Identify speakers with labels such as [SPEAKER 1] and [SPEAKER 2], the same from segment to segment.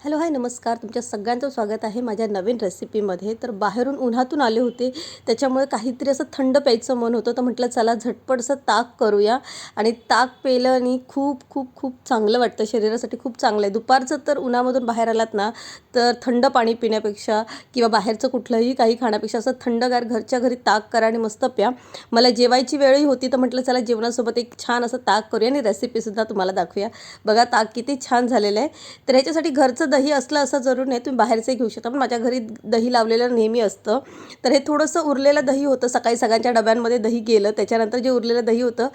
[SPEAKER 1] Hello hi नमस्कार. तुमच्या सगळ्यांचं स्वागत आहे माझ्या नवीन रेसिपीमध्ये. तर बाहेरून उन्हातून आले होते, त्याच्यामुळे काहीतरी असं थंड प्यायचं मन होतं. तर म्हटलं चला झटपट असं ताक करूया. आणि ताक प्यायलं आणि खूप खूप खूप चांगलं वाटतं, शरीरासाठी खूप चांगलं आहे. दुपारचं तर उन्हामधून बाहेर आलात ना, तर थंड पाणी पिण्यापेक्षा किंवा बाहेरचं कुठलंही काही खाण्यापेक्षा असं थंडगार घरच्या घरी ताक करा आणि मस्त प्या. मला जेवायची वेळही होती, तर म्हटलं चला जेवणासोबत एक छान असं ताक करूया आणि रेसिपीसुद्धा तुम्हाला दाखवूया. बघा ताक किती छान झालेलं आहे. तर ह्याच्यासाठी घरचं दही असलं असं जरूर नाही, तुम्ही बाहेरचे घेऊ शकता. पण माझ्या घरी दही लावलेलं नेहमी असतं. तर हे थोडंसं उरलेलं दही होतं, सकाळी सगळ्यांच्या डब्यांमध्ये दही गेलं. त्याच्यानंतर जे उरलेलं दही होतं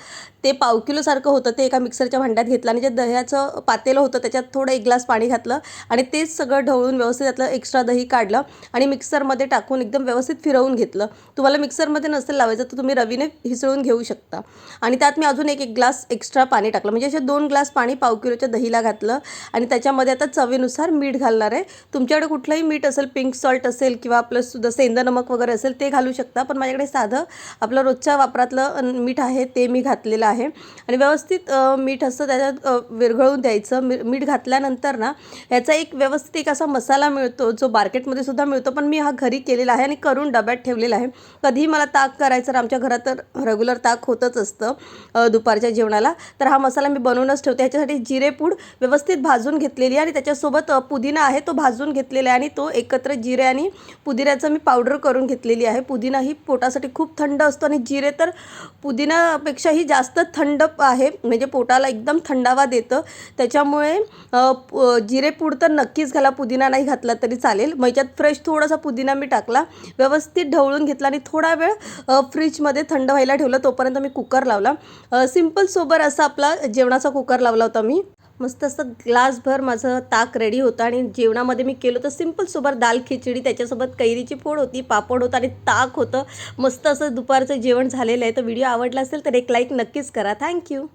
[SPEAKER 1] ते पाव किलोसारखं होतं. ते एका मिक्सरच्या भांड्यात घेतलं आणि जे दह्याचं पातेलं होतं त्याच्यात थोडं 1 ग्लास पाणी घातलं आणि तेच सगळं ढवळून व्यवस्थित त्यातलं एक्स्ट्रा दही काढलं आणि मिक्सरमध्ये टाकून एकदम व्यवस्थित फिरवून घेतलं. तुम्हाला मिक्सरमध्ये नसेल लावायचं तर तुम्ही रवीने हिसळून घेऊ शकता. आणि त्यात मी अजून एक ग्लास एक्स्ट्रा पाणी टाकलं, म्हणजे असे 2 ग्लास पाणी पाव किलोच्या दहीला घातलं. आणि त्याच्यामध्ये आता चवीनुसार मीठ घालणार आहे. तुमच्याकडे कुठलंही मीठ असेल, पिंक सॉल्ट असेल किंवा आपलं सुद्धा सेंधा नमक वगैरे असेल ते घालू शकता. पण माझ्याकडे साधं आपलं रोजच्या वापरातलं मीठ आहे ते मी घातलेलं आहे. आणि व्यवस्थित मीठ असं त्याच्यात विरघळून द्यायचं. मीठ घातल्यानंतर ना याचा एक व्यवस्थित एक असा मसाला मिळतो जो मार्केटमध्ये सुद्धा मिळतो, पण मी हा घरी केलेला आहे आणि करून डब्यात ठेवलेला आहे. कधीही मला ताक करायचं तर आमच्या घरात तर रेग्युलर ताक होतच असतं दुपारच्या जेवणाला. तर हा मसाला मी बनवूनच ठेवते. ह्याच्यासाठी जिरेपूड व्यवस्थित भाजून घेतलेली आणि त्याच्यासोबत पुदिना आहे तो भाजून घेतलेला आहे आणि तो एकत्र जिरे आणि पुदिन्याचं मी पावडर करून घेतलेली आहे. पुदिना ही पोटासाठी खूप थंड असतो आणि जिरे तर पुदिनापेक्षाही जास्त थंड आहे, म्हणजे पोटाला एकदम थंडावा देतं. त्याच्यामुळे जिरेपूड तर नक्कीच घाला, पुदिना नाही घातला तरी चालेल. मग याच्यात फ्रेश थोडासा पुदिना मी टाकला, व्यवस्थित ढवळून घेतला आणि थोडा वेळ फ्रीजमध्ये थंड व्हायला ठेवलं. तोपर्यंत मी कुकर लावला. सिम्पल सोबर असा आपला जेवणाचा कुकर लावला होता मी. मस्त असं ग्लासभर माझं ताक रेडी होतं आणि जेवणामध्ये मी केलं तर सिम्पल सोबर दाल खिचडी, त्याच्यासोबत कैरीची फोड होती, पापड होता आणि ताक होतं. मस्त असं दुपारचं जेवण झालेलं आहे. तर व्हिडिओ आवडला असेल तर एक लाईक नक्कीच करा. थँक्यू.